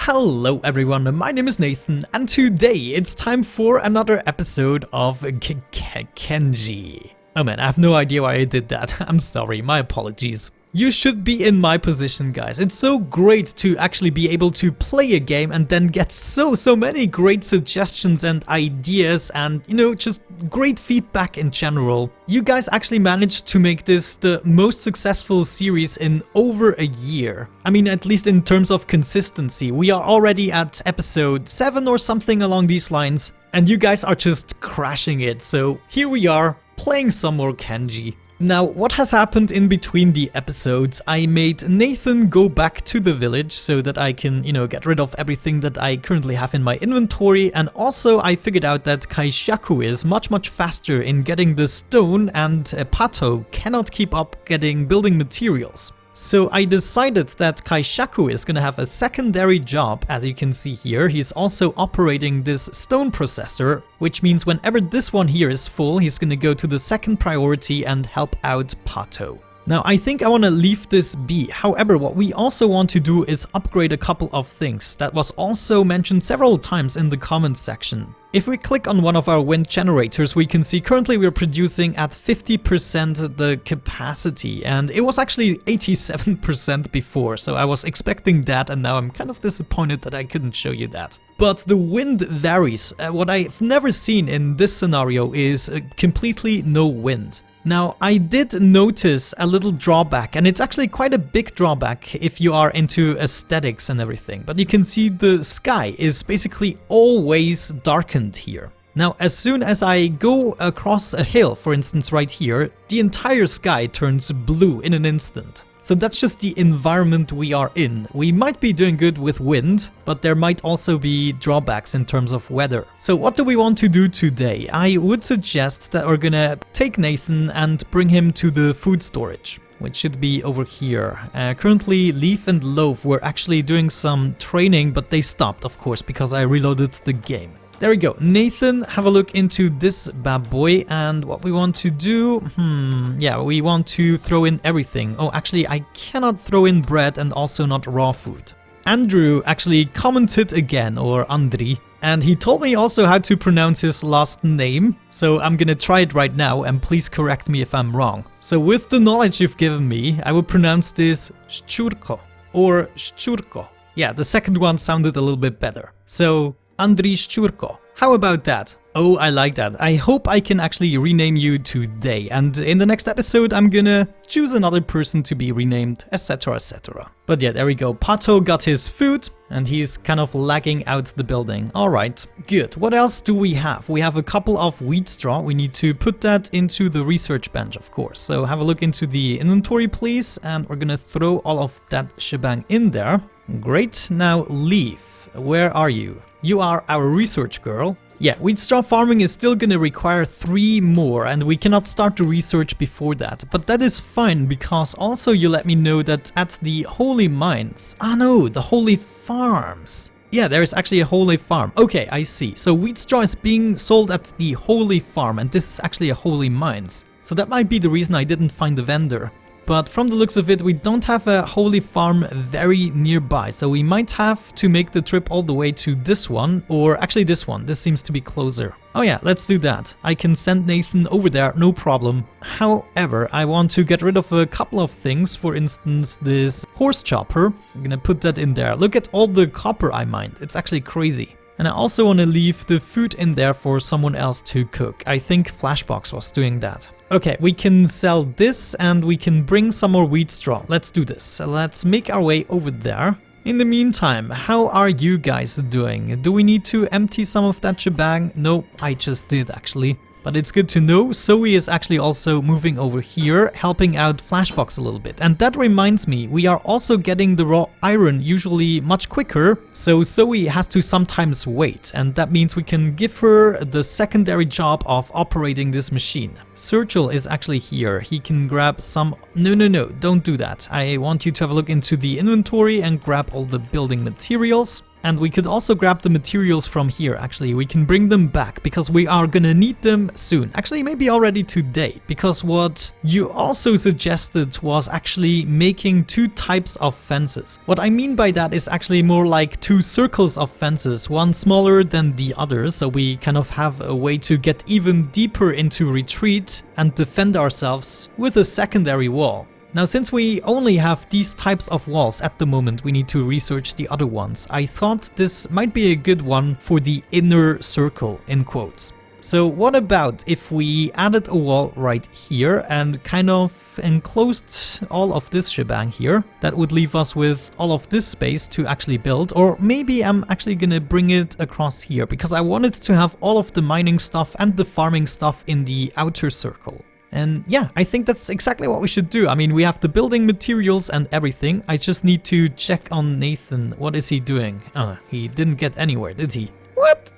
Hello everyone, my name is Nathan, and today it's time for another episode of Kenshi. Oh man, I have no idea why I did that. I'm sorry, my apologies. You should be in my position, guys. It's so great to actually be able to play a game and then get so many great suggestions and ideas and, just great feedback in general. You guys actually managed to make this the most successful series in over a year. I mean, at least in terms of consistency. We are already at episode 7 or something along these lines, and you guys are just crashing it. So here we are, playing some more Kenshi. Now, what has happened in between the episodes? I made Nathan go back to the village so that I can, get rid of everything that I currently have in my inventory, and also I figured out that Kaishaku is much faster in getting the stone, and Pato cannot keep up getting building materials. So I decided that Kaishaku is gonna have a secondary job. As you can see here, he's also operating this stone processor, which means whenever this one here is full, he's gonna go to the second priority and help out Pato. Now, I think I want to leave this be. However, what we also want to do is upgrade a couple of things. That was also mentioned several times in the comments section. If we click on one of our wind generators, we can see currently we're producing at 50% the capacity, and it was actually 87% before, so I was expecting that, and now I'm kind of disappointed that I couldn't show you that. But the wind varies. What I've never seen in this scenario is completely no wind. Now, I did notice a little drawback, and it's actually quite a big drawback if you are into aesthetics and everything, but you can see the sky is basically always darkened here. Now, as soon as I go across a hill, for instance right here, the entire sky turns blue in an instant. So that's just the environment we are in. We might be doing good with wind, but there might also be drawbacks in terms of weather. So what do we want to do today? I would suggest that we're gonna take Nathan and bring him to the food storage, which should be over here. Currently, Leaf and Loaf were actually doing some training, but they stopped, of course, because I reloaded the game. There we go. Nathan, have a look into this bad boy, and what we want to do, yeah, we want to throw in everything. Oh, actually, I cannot throw in bread and also not raw food. Andrew actually commented again, or Andri, and he told me also how to pronounce his last name, so I'm gonna try it right now, and please correct me if I'm wrong. So with the knowledge you've given me, I would pronounce this Szczurko, or Szczurko. Yeah, the second one sounded a little bit better. So, Andri Szczurko. How about that? Oh, I like that. I hope I can actually rename you today, and in the next episode I'm gonna choose another person to be renamed, etc, etc. But yeah, there we go. Pato got his food, and he's kind of lagging out the building. Alright, good. What else do we have? We have a couple of wheat straw. We need to put that into the research bench, of course. So have a look into the inventory, please, and we're gonna throw all of that shebang in there. Great. Now, Leaf, where are you? You are our research girl. Yeah, wheat straw farming is still gonna require 3 more, and we cannot start the research before that. But that is fine, because also you let me know that at the Holy Mines... Ah no, the Holy Farms. Yeah, there is actually a Holy Farm. Okay, I see. So wheat straw is being sold at the Holy Farm, and this is actually a Holy Mines. So that might be the reason I didn't find the vendor. But from the looks of it, we don't have a Holy Farm very nearby, so we might have to make the trip all the way to this one, or actually this one. This seems to be closer. Oh yeah, let's do that. I can send Nathan over there, no problem. However, I want to get rid of a couple of things. For instance, this horse chopper. I'm gonna put that in there. Look at all the copper I mined. It's actually crazy. And I also want to leave the food in there for someone else to cook. I think Flashbox was doing that. Okay, we can sell this, and we can bring some more wheat straw. Let's do this. So let's make our way over there. In the meantime, how are you guys doing? Do we need to empty some of that shebang? No, I just did actually. But it's good to know. Zoe is actually also moving over here, helping out Flashbox a little bit. And that reminds me, we are also getting the raw iron usually much quicker. So Zoe has to sometimes wait. And that means we can give her the secondary job of operating this machine. Sergil is actually here. He can grab some... No, don't do that. I want you to have a look into the inventory and grab all the building materials. And we could also grab the materials from here, actually. We can bring them back because we are gonna need them soon. Actually, maybe already today. Because what you also suggested was actually making 2 types of fences. What I mean by that is actually more like 2 circles of fences, one smaller than the other. So we kind of have a way to get even deeper into retreat and defend ourselves with a secondary wall. Now, since we only have these types of walls at the moment, we need to research the other ones. I thought this might be a good one for the inner circle, in quotes. So what about if we added a wall right here and kind of enclosed all of this shebang here? That would leave us with all of this space to actually build. Or maybe I'm actually gonna bring it across here because I wanted to have all of the mining stuff and the farming stuff in the outer circle. And yeah, I think that's exactly what we should do. I mean, we have the building materials and everything. I just need to check on Nathan. What is he doing? He didn't get anywhere, did he? What?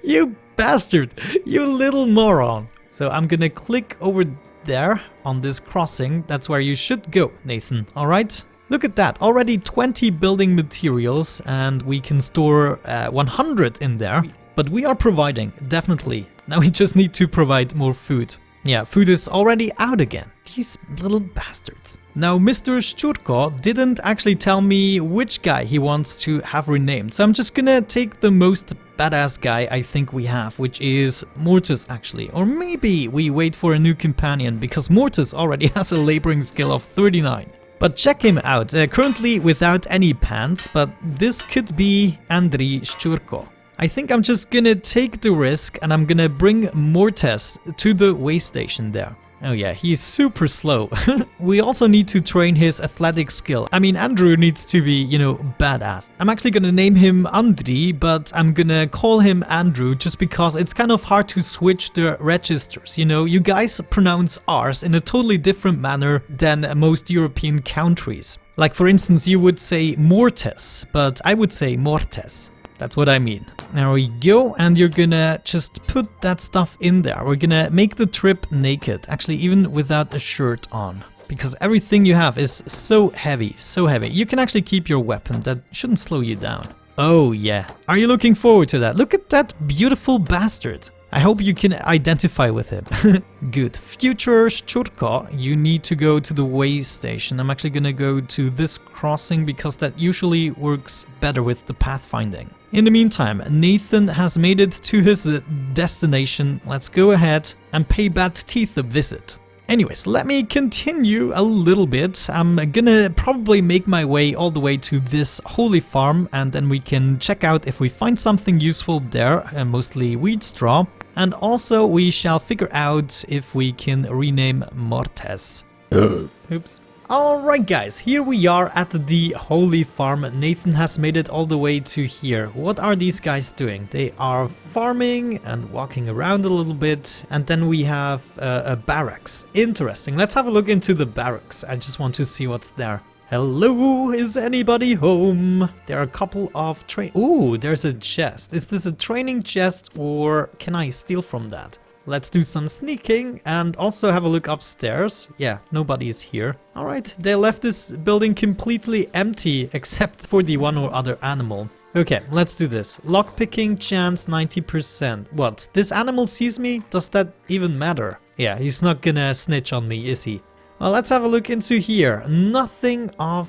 You bastard! You little moron! So I'm gonna click over there on this crossing. That's where you should go, Nathan. Alright? Look at that. Already 20 building materials and we can store 100 in there. But we are providing, definitely. Now we just need to provide more food. Yeah, food is already out again. These little bastards. Now, Mr. Szczurko didn't actually tell me which guy he wants to have renamed. So I'm just gonna take the most badass guy I think we have, which is Mortis actually. Or maybe we wait for a new companion because Mortis already has a laboring skill of 39. But check him out, currently without any pants, but this could be Andriy Szczurko. I think I'm just gonna take the risk and I'm gonna bring Mortis to the way station there. Oh yeah, he's super slow. We also need to train his athletic skill. I mean, Andrew needs to be, you know, badass. I'm actually gonna name him Andriy, but I'm gonna call him Andrew just because it's kind of hard to switch the registers. You know, you guys pronounce R's in a totally different manner than most European countries. Like for instance, you would say Mortis, but I would say Mortes. That's what I mean. There we go, and you're gonna just put that stuff in there. We're gonna make the trip naked, actually even without a shirt on. Because everything you have is so heavy, so heavy. You can actually keep your weapon, that shouldn't slow you down. Oh yeah, are you looking forward to that? Look at that beautiful bastard. I hope you can identify with him. Good. Future Szczurko, you need to go to the way station. I'm actually gonna go to this crossing because that usually works better with the pathfinding. In the meantime, Nathan has made it to his destination. Let's go ahead and pay Bad Teeth a visit. Anyways, let me continue a little bit. I'm gonna probably make my way all the way to this holy farm and then we can check out if we find something useful there, mostly wheat straw. And also we shall figure out if we can rename Mortes. Oops. Alright guys, here we are at the holy farm. Nathan has made it all the way to here. What are these guys doing? They are farming and walking around a little bit. And then we have a barracks. Interesting. Let's have a look into the barracks. I just want to see what's there. Hello, is anybody home? There are a couple of Ooh, there's a chest. Is this a training chest or can I steal from that? Let's do some sneaking and also have a look upstairs. Yeah, nobody is here. Alright, they left this building completely empty except for the one or other animal. Okay, let's do this. Lockpicking chance 90%. What, this animal sees me? Does that even matter? Yeah, he's not gonna snitch on me, is he? Well, let's have a look into here. Nothing of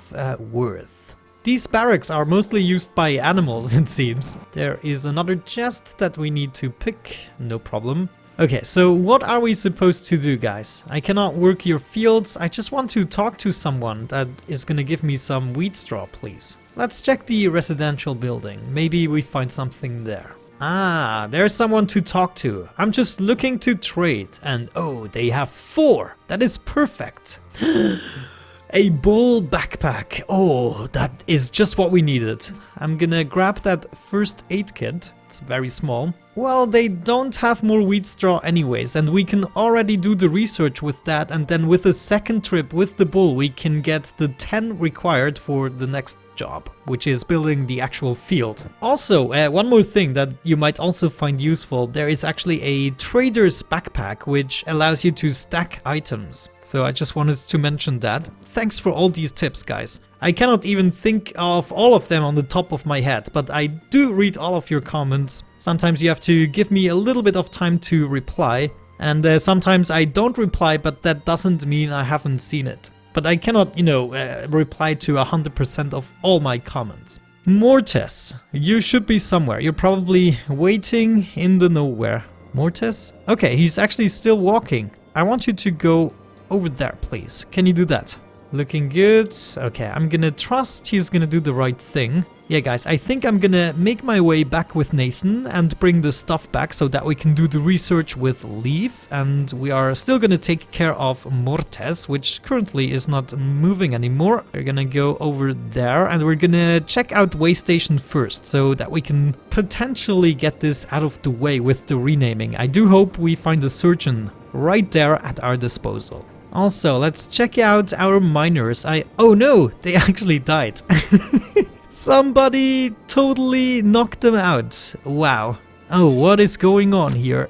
worth. These barracks are mostly used by animals, it seems. There is another chest that we need to pick. No problem. Okay, so what are we supposed to do, guys? I cannot work your fields. I just want to talk to someone that is gonna give me some wheat straw, please. Let's check the residential building. Maybe we find something there. Ah, there's someone to talk to. I'm just looking to trade. And oh, they have 4. That is perfect. A bull backpack. Oh, that is just what we needed. I'm gonna grab that first aid kit. It's very small. Well, they don't have more wheat straw anyways, and we can already do the research with that, and then with a second trip with the bull we can get the 10 required for the next job, which is building the actual field. Also, one more thing that you might also find useful, there is actually a trader's backpack which allows you to stack items. So I just wanted to mention that. Thanks for all these tips, guys. I cannot even think of all of them on the top of my head, but I do read all of your comments. Sometimes you have to give me a little bit of time to reply, and sometimes I don't reply, but that doesn't mean I haven't seen it. But I cannot, reply to 100% of all my comments. Mortes, you should be somewhere. You're probably waiting in the nowhere. Mortes? Okay, he's actually still walking. I want you to go over there, please. Can you do that? Looking good. Okay, I'm gonna trust he's gonna do the right thing. Yeah, guys, I think I'm gonna make my way back with Nathan and bring the stuff back so that we can do the research with Leaf. And we are still gonna take care of Mortes, which currently is not moving anymore. We're gonna go over there and we're gonna check out Waystation first so that we can potentially get this out of the way with the renaming. I do hope we find a surgeon right there at our disposal. Also, let's check out our miners. Oh no, they actually died. Somebody totally knocked them out. Wow. Oh, what is going on here?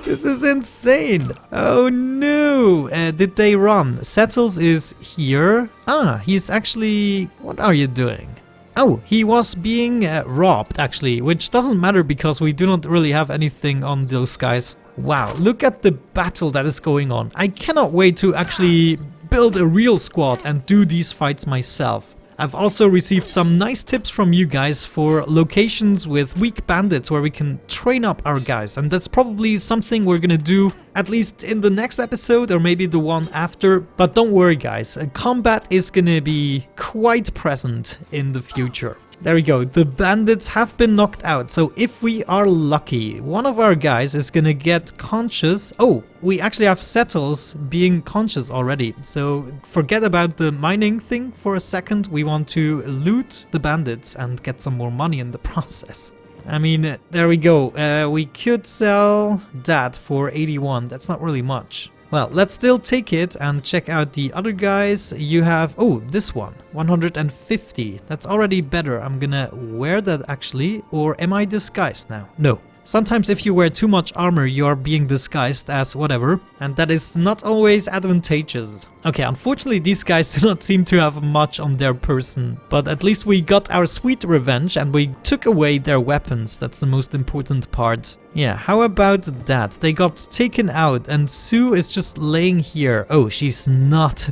This is insane. Oh no. Did they run? Settles is here. Ah, he's actually... What are you doing? Oh, he was being robbed actually, which doesn't matter because we do not really have anything on those guys. Wow, look at the battle that is going on. I cannot wait to actually build a real squad and do these fights myself. I've also received some nice tips from you guys for locations with weak bandits where we can train up our guys, and that's probably something we're gonna do at least in the next episode or maybe the one after. But don't worry guys, combat is gonna be quite present in the future. There we go, the bandits have been knocked out, so if we are lucky, one of our guys is gonna get conscious. Oh, we actually have Settles being conscious already, so forget about the mining thing for a second. We want to loot the bandits and get some more money in the process. I mean, there we go, we could sell that for 81, that's not really much. Well, let's still take it and check out the other guys. You have, oh, this one, 150. That's already better. I'm gonna wear that actually, or am I disguised now? No. Sometimes if you wear too much armor, you are being disguised as whatever, and that is not always advantageous. Okay, unfortunately these guys do not seem to have much on their person, but at least we got our sweet revenge and we took away their weapons. That's the most important part. Yeah, how about that? They got taken out and Sue is just laying here. Oh, she's not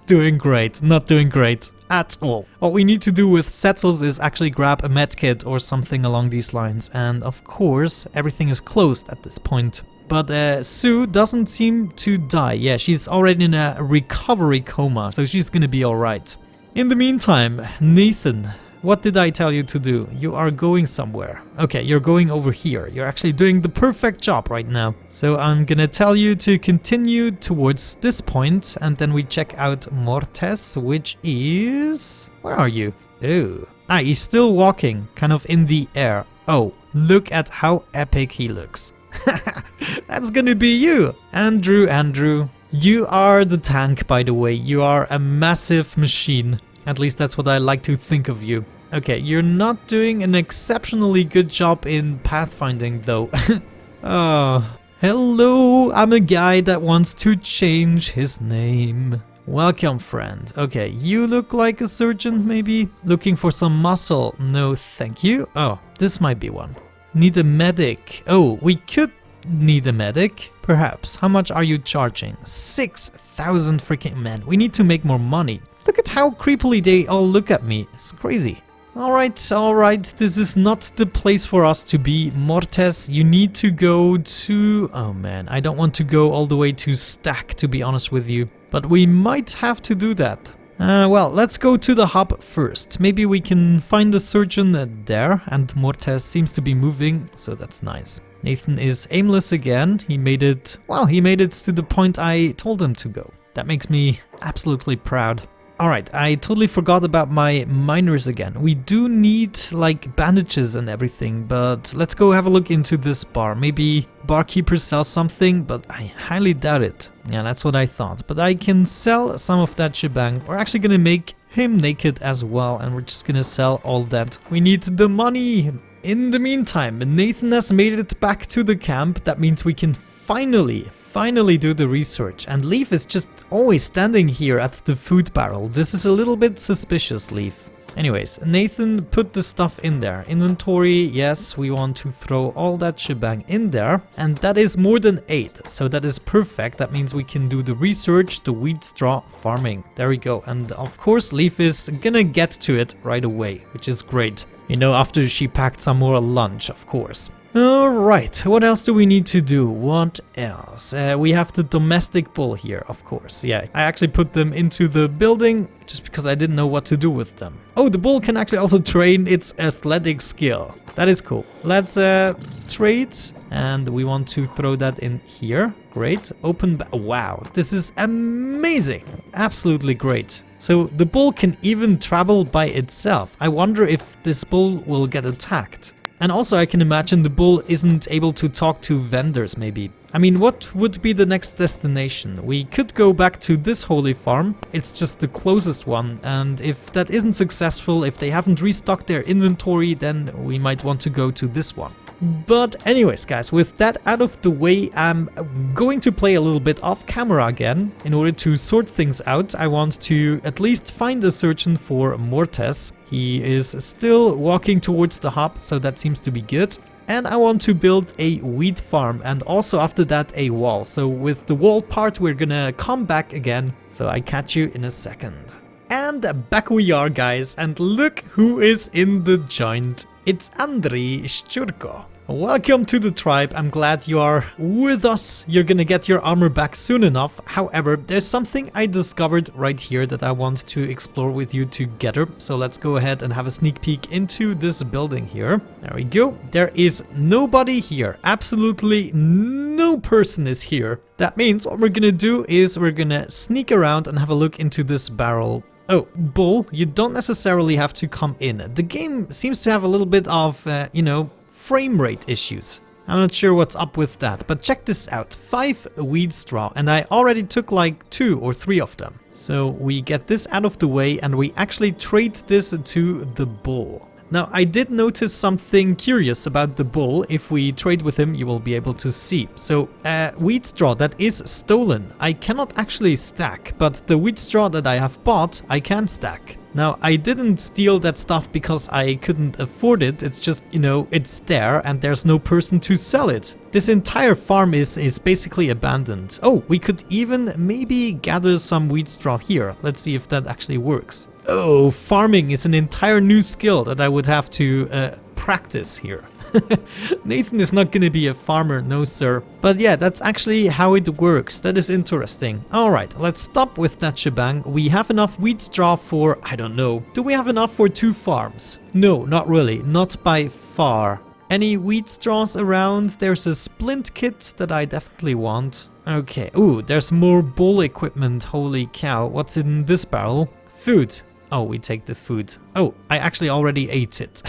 doing great. Not doing great at all. What we need to do with Settles is actually grab a medkit or something along these lines. And of course, everything is closed at this point. But Sue doesn't seem to die. Yeah, she's already in a recovery coma, so she's gonna be alright. In the meantime, Nathan, what did I tell you to do? You are going somewhere. Okay, you're going over here. You're actually doing the perfect job right now. So I'm gonna tell you to continue towards this point, and then we check out Mortes, which is... Where are you? Oh. Ah, he's still walking, kind of in the air. Oh, look at how epic he looks. That's gonna be you. Andrew. You are the tank, by the way. You are a massive machine. At least that's what I like to think of you. Okay, you're not doing an exceptionally good job in pathfinding though. Oh, hello, I'm a guy that wants to change his name. Welcome, friend. Okay, you look like a surgeon maybe? Looking for some muscle? No, thank you. Oh, this might be one. Need a medic. Oh, we could need a medic. Perhaps. How much are you charging? 6,000 freaking men. We need to make more money. Look at how creepily they all look at me. It's crazy. Alright. This is not the place for us to be. Mortes, you need to go to... Oh man, I don't want to go all the way to Stack, to be honest with you. But we might have to do that. Well, let's go to the hub first. Maybe we can find the surgeon there. And Mortes seems to be moving, so that's nice. Nathan is aimless again. He made it... Well, he made it to the point I told him to go. That makes me absolutely proud. Alright, I totally forgot about my miners again. We do need like bandages and everything, but let's go have a look into this bar. Maybe barkeeper sells something, but I highly doubt it. Yeah, that's what I thought. But I can sell some of that shebang. We're actually gonna make him naked as well, and we're just gonna sell all that. We need the money. In the meantime, Nathan has made it back to the camp. That means we can finally do the research. And Leaf is just always standing here at the food barrel. This is a little bit suspicious, Leaf. Anyways, Nathan put the stuff in there. Inventory, yes, we want to throw all that shebang in there. And that is more than 8, so that is perfect. That means we can do the research, the wheat straw farming. There we go. And of course, Leaf is gonna get to it right away, which is great. You know, after she packed some more lunch, of course. Alright, what else do we need to do? What else? We have the domestic bull here, of course. Yeah, I actually put them into the building just because I didn't know what to do with them. Oh, the bull can actually also train its athletic skill. That is cool. Let's trade, and we want to throw that in here. Great. Open. Wow, this is amazing. Absolutely great. So the bull can even travel by itself. I wonder if this bull will get attacked. And also I can imagine the bull isn't able to talk to vendors maybe. I mean, what would be the next destination? We could go back to this holy farm. It's just the closest one. And if that isn't successful, if they haven't restocked their inventory, then we might want to go to this one. But anyways, guys, with that out of the way, I'm going to play a little bit off camera again. In order to sort things out, I want to at least find a surgeon for Mortes. He is still walking towards the hub, so that seems to be good. And I want to build a wheat farm, and also after that a wall. So with the wall part, we're gonna come back again. So I catch you in a second. And back we are, guys, and look who is in the joint. It's Andriy Szczurko. Welcome to the tribe. I'm glad you are with us. You're gonna get your armor back soon enough. However, there's something I discovered right here that I want to explore with you together. So let's go ahead and have a sneak peek into this building here. There we go. There is nobody here. Absolutely no person is here. That means what we're gonna do is we're gonna sneak around and have a look into this barrel. Oh, bull, you don't necessarily have to come in. The game seems to have a little bit of, you know, frame rate issues. I'm not sure what's up with that, but check this out. 5 wheat straw, and I already took like 2 or 3 of them. So we get this out of the way, and we actually trade this to the bull. Now, I did notice something curious about the bull. If we trade with him, you will be able to see. So, wheat straw that is stolen, I cannot actually stack, but the wheat straw that I have bought, I can stack. Now, I didn't steal that stuff because I couldn't afford it. It's just, you know, it's there and there's no person to sell it. This entire farm is basically abandoned. Oh, we could even maybe gather some wheat straw here. Let's see if that actually works. Oh, farming is an entire new skill that I would have to practice here. Nathan is not gonna be a farmer, no sir. But yeah, that's actually how it works. That is interesting. Alright, let's stop with that shebang. We have enough wheat straw for, I don't know. Do we have enough for 2 farms? No, not really. Not by far. Any wheat straws around? There's a splint kit that I definitely want. Okay. Ooh, there's more bull equipment. Holy cow. What's in this barrel? Food. Oh, we take the food. Oh, I actually already ate it.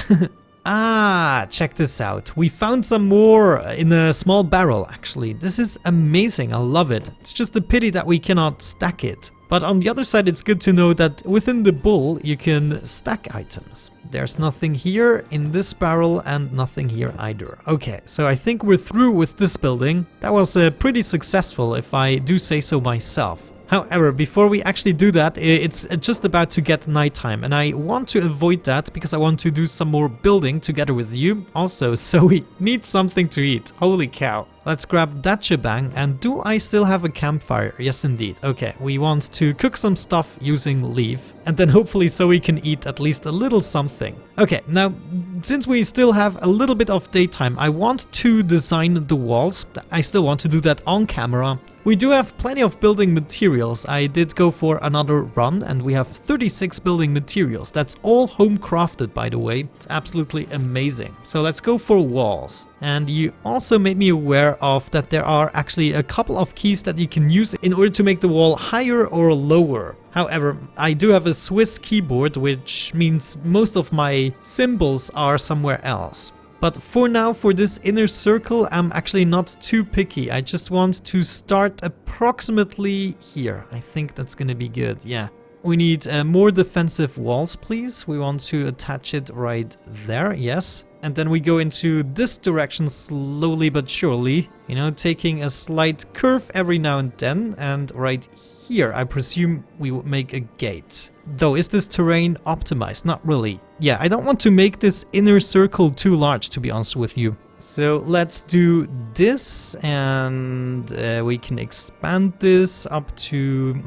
Ah, check this out. We found some more in a small barrel, actually. This is amazing. I love it. It's just a pity that we cannot stack it. But on the other side, it's good to know that within the bull, you can stack items. There's nothing here in this barrel and nothing here either. Okay, so I think we're through with this building. That was pretty successful, if I do say so myself. However, before we actually do that, it's just about to get nighttime, and I want to avoid that because I want to do some more building together with you. Also, so we need something to eat. Holy cow. Let's grab that shebang. And do I still have a campfire? Yes, indeed. Okay, we want to cook some stuff using leaf, and then hopefully so we can eat at least a little something. Okay, now, since we still have a little bit of daytime, I want to design the walls. I still want to do that on camera. We do have plenty of building materials. I did go for another run, and we have 36 building materials. That's all home crafted, by the way. It's absolutely amazing. So let's go for walls. And you also made me aware of that there are actually a couple of keys that you can use in order to make the wall higher or lower. However, I do have a Swiss keyboard, which means most of my symbols are somewhere else. But for now, for this inner circle, I'm actually not too picky. I just want to start approximately here. I think that's gonna be good, yeah. We need more defensive walls, please. We want to attach it right there, yes. And then we go into this direction slowly but surely, you know, taking a slight curve every now and then. And right here, I presume we would make a gate. Though, is this terrain optimized? Not really. Yeah, I don't want to make this inner circle too large, to be honest with you. So let's do this, and we can expand this up to,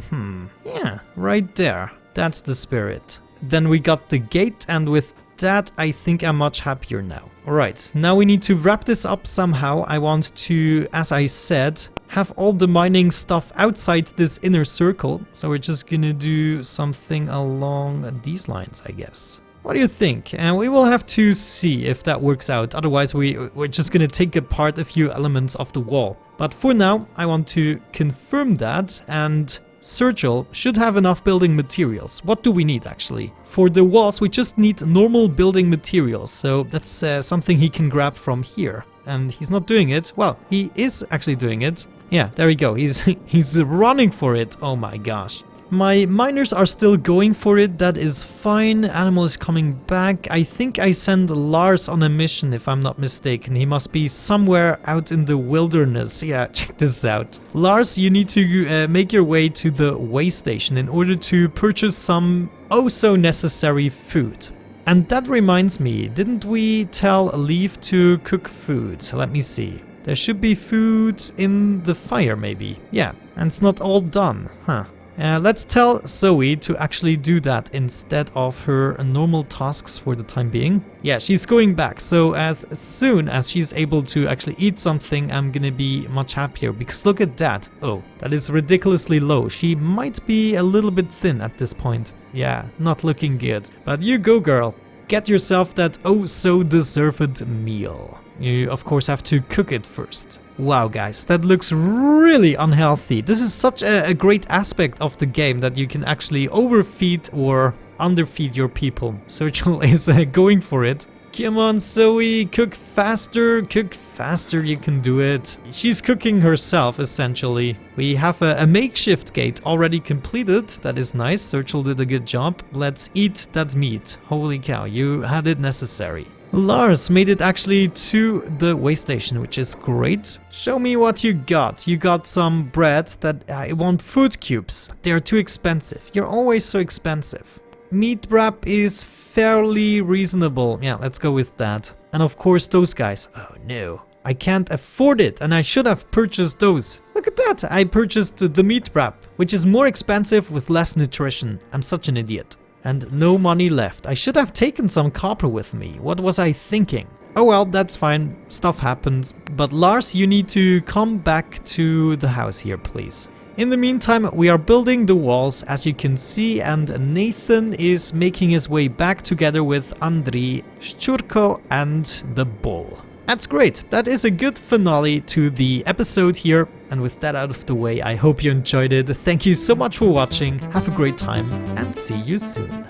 yeah, right there. That's the spirit. Then we got the gate, and with that, I think I'm much happier now. Alright, now we need to wrap this up somehow. I want to, as I said, have all the mining stuff outside this inner circle. So we're just gonna do something along these lines, I guess. What do you think? And we will have to see if that works out. Otherwise, we're just gonna take apart a few elements of the wall. But for now, I want to confirm that, and Sergil should have enough building materials. What do we need, actually? For the walls, we just need normal building materials. So that's something he can grab from here. And he's not doing it. Well, he is actually doing it. Yeah, there we go. He's running for it. Oh my gosh. My miners are still going for it, that is fine. Animal is coming back. I think I send Lars on a mission, if I'm not mistaken. He must be somewhere out in the wilderness. Yeah, check this out. Lars, you need to make your way to the way station in order to purchase some oh so necessary food. And that reminds me, didn't we tell Leaf to cook food? Let me see. There should be food in the fire, maybe. Yeah, and it's not all done, huh? Let's tell Zoe to actually do that instead of her normal tasks for the time being. Yeah, she's going back, so as soon as she's able to actually eat something, I'm gonna be much happier, because look at that. Oh, that is ridiculously low. She might be a little bit thin at this point. Yeah, not looking good. But you go, girl. Get yourself that oh so deserved meal. You of course have to cook it first. Wow guys, that looks really unhealthy. This is such a great aspect of the game, that you can actually overfeed or underfeed your people. Sergil is going for it. Come on Zoe, cook faster, you can do it. She's cooking herself essentially. We have a makeshift gate already completed, that is nice. Sergil did a good job. Let's eat that meat. Holy cow, you had it necessary. Lars made it actually to the way station, which is great. Show me what you got. You got some bread that I want food cubes. They are too expensive. You're always so expensive. Meat wrap is fairly reasonable. Yeah, let's go with that. And of course those guys. Oh no, I can't afford it, and I should have purchased those. Look at that, I purchased the meat wrap, which is more expensive with less nutrition. I'm such an idiot. And no money left. I should have taken some copper with me. What was I thinking? Oh well, that's fine. Stuff happens. But Lars, you need to come back to the house here, please. In the meantime, we are building the walls, as you can see, and Nathan is making his way back together with Andriy, Szczurko, and the bull. That's great. That is a good finale to the episode here. And with that out of the way, I hope you enjoyed it. Thank you so much for watching. Have a great time and see you soon.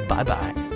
Bye bye.